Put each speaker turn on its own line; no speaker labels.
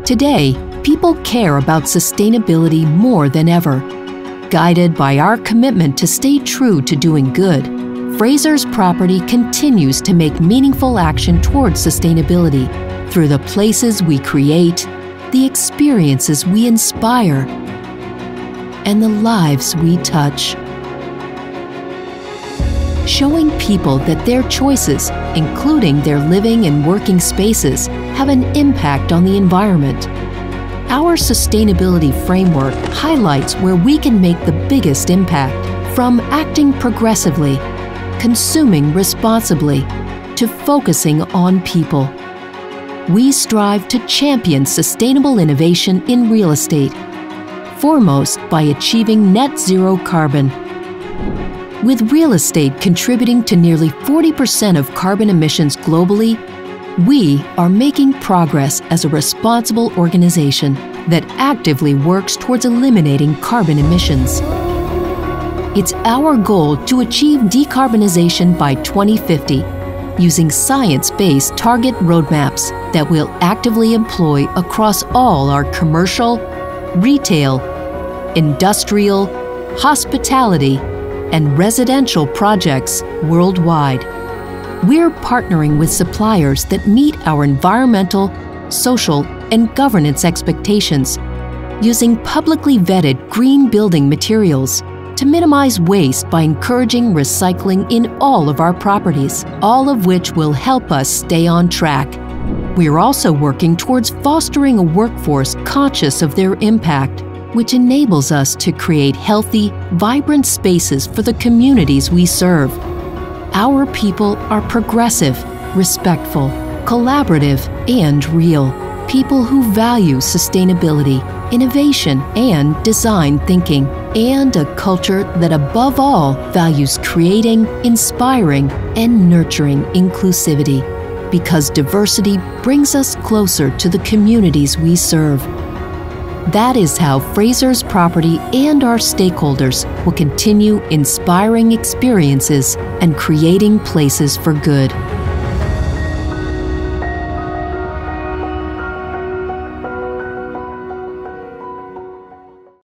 Today, people care about sustainability more than ever. Guided by our commitment to stay true to doing good, Frasers Property continues to make meaningful action towards sustainability through the places we create, the experiences we inspire, and the lives we touch. Showing people that their choices, including their living and working spaces, have an impact on the environment. Our sustainability framework highlights where we can make the biggest impact, from acting progressively, consuming responsibly, to focusing on people. We strive to champion sustainable innovation in real estate, foremost by achieving net zero carbon. With real estate contributing to nearly 40% of carbon emissions globally, we are making progress as a responsible organization that actively works towards eliminating carbon emissions. It's our goal to achieve decarbonization by 2050, using science-based target roadmaps that we'll actively employ across all our commercial, retail, industrial, hospitality, and residential projects worldwide. We're partnering with suppliers that meet our environmental, social, and governance expectations, using publicly vetted green building materials to minimize waste by encouraging recycling in all of our properties, all of which will help us stay on track. We're also working towards fostering a workforce conscious of their impact, which enables us to create healthy, vibrant spaces for the communities we serve. Our people are progressive, respectful, collaborative, and real. People who value sustainability, innovation, and design thinking, and a culture that above all values creating, inspiring, and nurturing inclusivity, because diversity brings us closer to the communities we serve. That is how Frasers Property and our stakeholders will continue inspiring experiences and creating places for good.